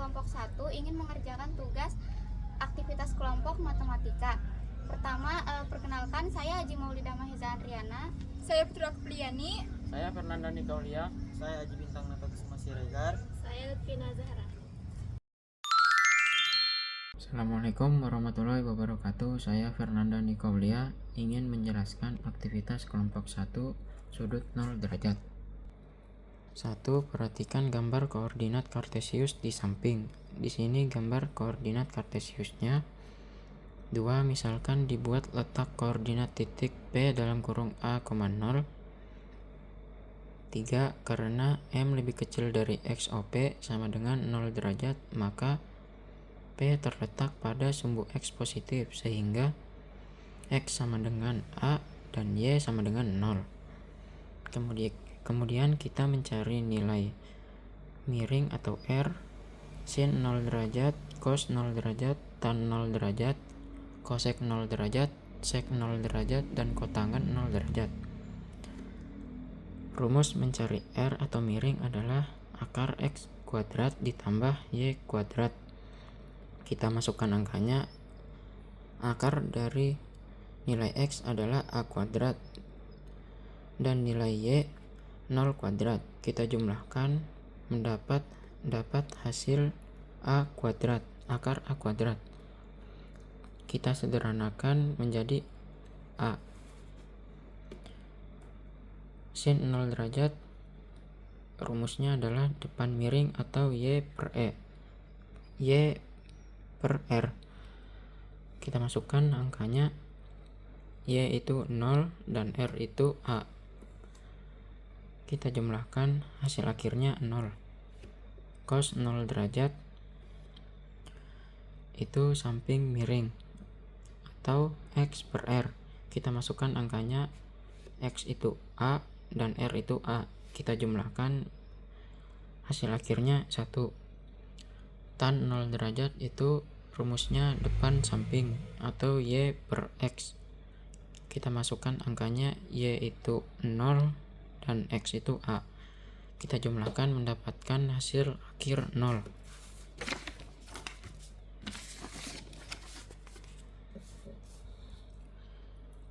kelompok 1 ingin mengerjakan tugas aktivitas kelompok matematika. Pertama, perkenalkan, saya Haji Maulida Mahiza Andriana. Saya Putra Kepliani. Saya Fernanda Nikaulia. Saya Haji Bintang Natakisma Siregar. Saya Lutfina Zahra. Assalamualaikum warahmatullahi wabarakatuh. Saya Fernanda Nikaulia ingin menjelaskan aktivitas kelompok 1 sudut 0 derajat. 1. Perhatikan gambar koordinat kartesius di samping. Di sini gambar koordinat kartesiusnya. 2. Misalkan dibuat letak koordinat titik P dalam kurung A, 0. 3. Karena M lebih kecil dari XOP sama dengan 0 derajat, maka P terletak pada sumbu X positif sehingga X sama dengan A dan Y sama dengan 0. Kemudian kita mencari nilai miring atau R, sin 0 derajat, cos 0 derajat, tan 0 derajat, kosek 0 derajat, sek 0 derajat, dan kotangan 0 derajat. Rumus mencari R atau miring adalah akar X kuadrat ditambah Y kuadrat. Kita masukkan angkanya. Akar dari nilai X adalah A kuadrat dan nilai Y 0 kuadrat. Kita jumlahkan dapat hasil A kuadrat, akar A kuadrat. Kita sederhanakan menjadi A. Sin 0 derajat rumusnya adalah depan miring atau Y per E. Y per R. Kita masukkan angkanya. Y itu 0 dan R itu A. Kita jumlahkan, hasil akhirnya 0. Cos 0 derajat itu samping miring atau X per R. Kita masukkan angkanya. X itu A dan R itu A. Kita jumlahkan, hasil akhirnya 1. Tan 0 derajat itu rumusnya depan samping atau Y per X. Kita masukkan angkanya. Y itu 0 dan X itu A. Kita jumlahkan mendapatkan hasil akhir 0.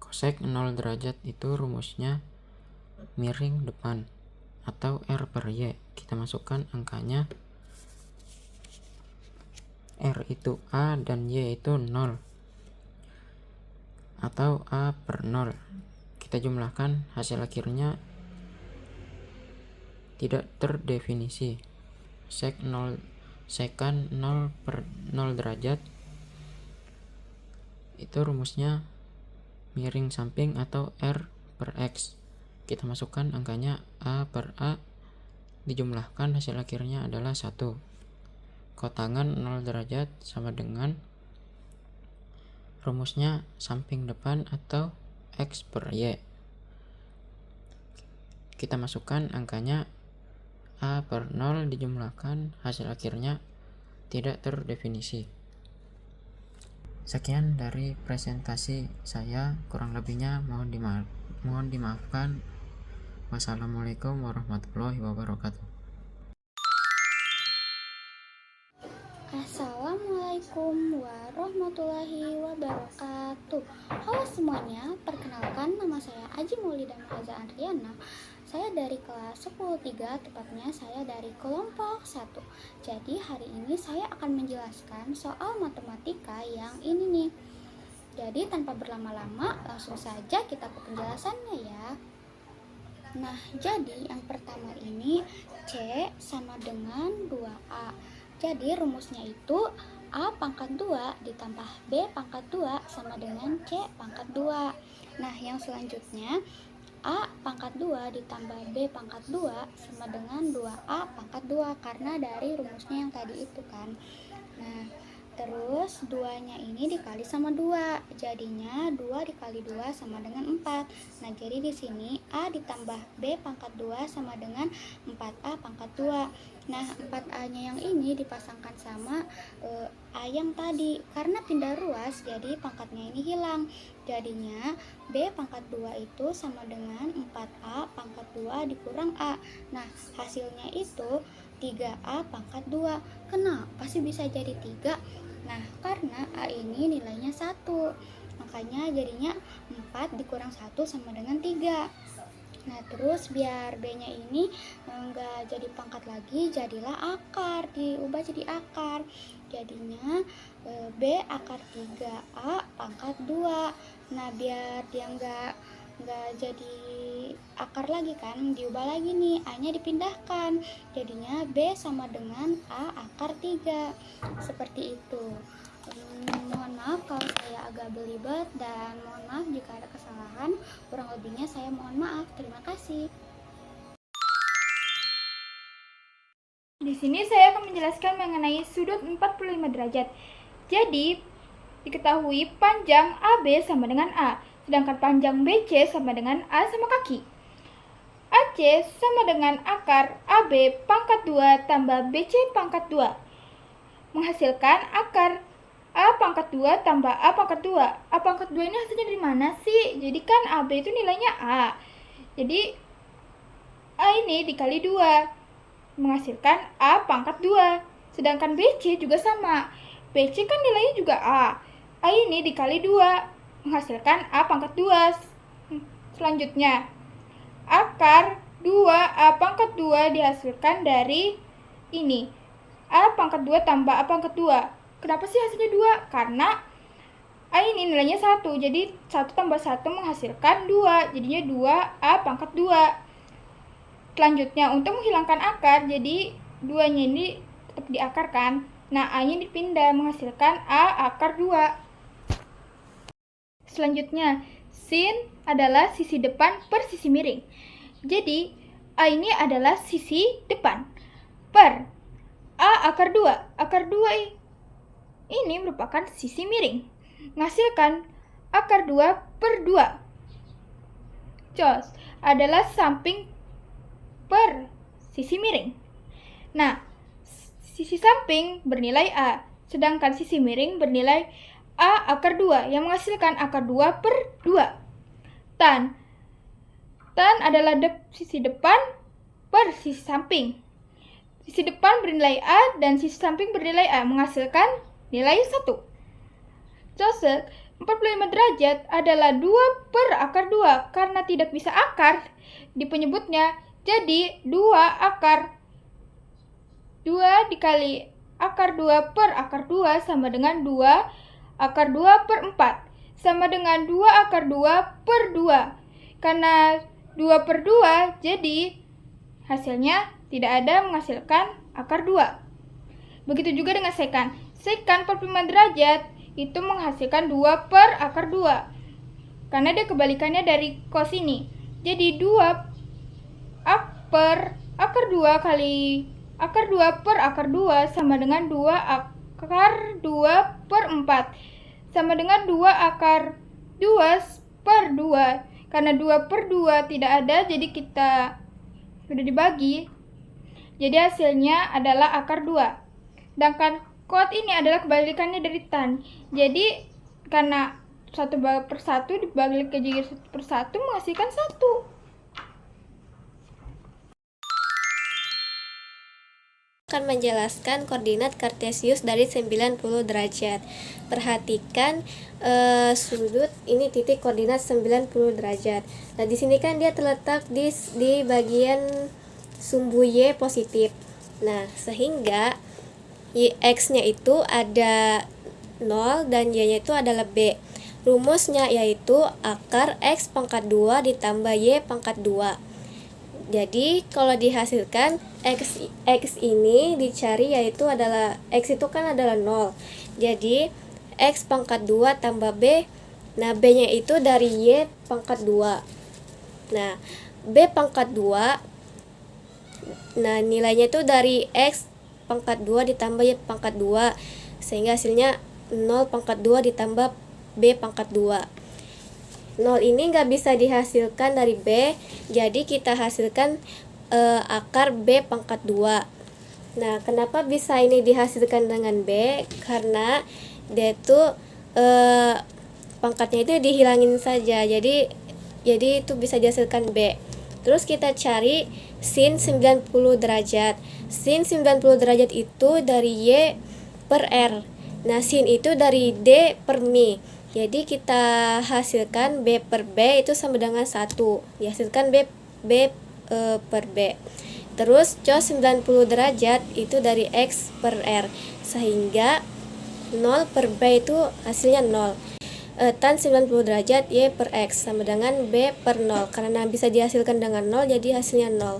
Kosek 0 derajat itu rumusnya miring depan atau R per Y. Kita masukkan angkanya. R itu A dan Y itu 0 atau A per 0. Kita jumlahkan, hasil akhirnya tidak terdefinisi. Sekan 0 per 0 derajat itu rumusnya miring samping atau R per X. Kita masukkan angkanya. A per A dijumlahkan, hasil akhirnya adalah 1. Kotangan 0 derajat sama dengan rumusnya samping depan atau X per Y. Kita masukkan angkanya. A per 0 dijumlahkan, hasil akhirnya tidak terdefinisi. Sekian dari presentasi saya, kurang lebihnya mohon dimaafkan. Wassalamualaikum warahmatullahi wabarakatuh. Assalamualaikum warahmatullahi wabarakatuh. Halo semuanya, perkenalkan, nama saya Haji Maulida Mahiza Andriana. Saya dari kelas 10-3, tepatnya saya dari kelompok 1. Jadi hari ini saya akan menjelaskan soal matematika yang ini nih. Jadi tanpa berlama-lama, langsung saja kita ke penjelasannya ya. Nah, jadi yang pertama ini C sama dengan 2A. Jadi rumusnya itu A pangkat 2 ditambah B pangkat 2 sama dengan C pangkat 2. Nah, yang selanjutnya A pangkat 2 ditambah B pangkat 2 sama dengan 2A pangkat 2 karena dari rumusnya yang tadi itu kan. Nah, terus 2-nya ini dikali sama 2. Jadinya 2 dikali 2 sama dengan 4. Nah, jadi di sini A ditambah B pangkat 2 sama dengan 4A pangkat 2. Nah, 4A-nya yang ini dipasangkan sama A yang tadi. Karena pindah ruas, jadi pangkatnya ini hilang. Jadinya B pangkat 2 itu sama dengan 4A pangkat 2 dikurang A. Nah, hasilnya itu 3A pangkat 2. Kenapa sih bisa jadi 3? Nah, karena A ini nilainya 1. Makanya jadinya 4 dikurang 1 sama dengan 3. Nah, terus biar B-nya ini enggak jadi pangkat lagi, jadilah akar, diubah jadi akar. Jadinya B akar 3A pangkat 2. Nah, biar dia enggak jadi akar lagi kan, diubah lagi nih, A-nya dipindahkan. Jadinya B sama dengan A akar 3. Seperti itu. Mohon maaf kalau saya agak belibet dan mohon maaf jika ada kesalahan. Kurang lebihnya saya mohon maaf. Terima kasih. Di sini saya akan menjelaskan mengenai sudut 45 derajat. Jadi, diketahui panjang AB sama dengan A, sedangkan panjang BC sama dengan A sama kaki. AC sama dengan akar AB pangkat 2 tambah BC pangkat 2. Menghasilkan akar A pangkat 2 tambah A pangkat 2. A pangkat 2 ini hasilnya dari mana sih? Jadi kan AB itu nilainya A. Jadi A ini dikali 2 menghasilkan A pangkat 2. Sedangkan BC juga sama. BC kan nilainya juga A. A ini dikali 2 menghasilkan A pangkat 2. Selanjutnya, akar 2A pangkat 2 dihasilkan dari ini. A pangkat 2 tambah A pangkat 2. Kenapa sih hasilnya 2? Karena A ini nilainya 1, jadi 1 tambah 1 menghasilkan 2, jadinya 2A pangkat 2. Selanjutnya, untuk menghilangkan akar, jadi 2-nya ini tetap diakarkan. Nah, A-nya dipindah menghasilkan A akar 2. Selanjutnya, sin adalah sisi depan per sisi miring. Jadi, A ini adalah sisi depan per A akar 2. Akar 2 ini merupakan sisi miring. Menghasilkan akar 2 per 2. Cos adalah samping per sisi miring. Nah, sisi samping bernilai A, sedangkan sisi miring bernilai A akar 2 yang menghasilkan akar 2 per 2. Tan adalah sisi depan per sisi samping. Sisi depan bernilai A dan sisi samping bernilai A menghasilkan nilai 1. Cosek 45 derajat adalah 2 per akar 2 karena tidak bisa akar di penyebutnya. Jadi 2 akar 2 dikali akar 2 per akar 2 sama dengan 2 akar 2 per 4 sama dengan 2 akar 2 per 2. Karena 2 per 2 jadi hasilnya tidak ada menghasilkan akar 2. Begitu juga dengan sekan. Sekan 45 derajat itu menghasilkan 2 per akar 2. Karena dia kebalikannya dari cos ini. Jadi 2 per akar 2 kali akar 2 per akar 2 sama dengan 2 akar 2 per 4. Sama dengan 2 akar 2 per 2. Karena 2 per 2 tidak ada, jadi kita sudah dibagi. Jadi hasilnya adalah akar 2. Sedangkan kot ini adalah kebalikannya dari tan. Jadi karena 1 per 1 dibagi jadi 1 per 1 menghasilkan 1. Akan menjelaskan koordinat kartesius dari 90 derajat. Perhatikan sudut ini titik koordinat 90 derajat. Nah, di sini kan dia terletak di bagian sumbu Y positif. Nah, sehingga X-nya itu ada 0 dan Y-nya itu adalah B. Rumusnya yaitu akar X pangkat 2 ditambah Y pangkat 2. Jadi kalau dihasilkan X ini dicari yaitu adalah X itu kan adalah 0. Jadi X pangkat 2 tambah B. Nah, B-nya itu dari Y pangkat 2. Nah, B pangkat 2. Nah, nilainya itu dari X pangkat 2 ditambah Y pangkat 2, sehingga hasilnya 0 pangkat 2 ditambah B pangkat 2. 0 ini nggak bisa dihasilkan dari B, jadi kita hasilkan akar B pangkat 2. Nah, kenapa bisa ini dihasilkan dengan B? Karena dia itu pangkatnya itu dihilangin saja, jadi itu bisa dihasilkan B. Terus kita cari sin 90 derajat. sin 90 derajat itu dari Y per R. Nah, sin itu dari D per Mi. Jadi kita hasilkan B per B itu sama dengan 1. Dihasilkan B per B. Terus cos 90 derajat itu dari X per R. Sehingga 0 per B itu hasilnya 0. Tan 90 derajat Y per X sama dengan B per 0. Karena bisa dihasilkan dengan 0 jadi hasilnya 0.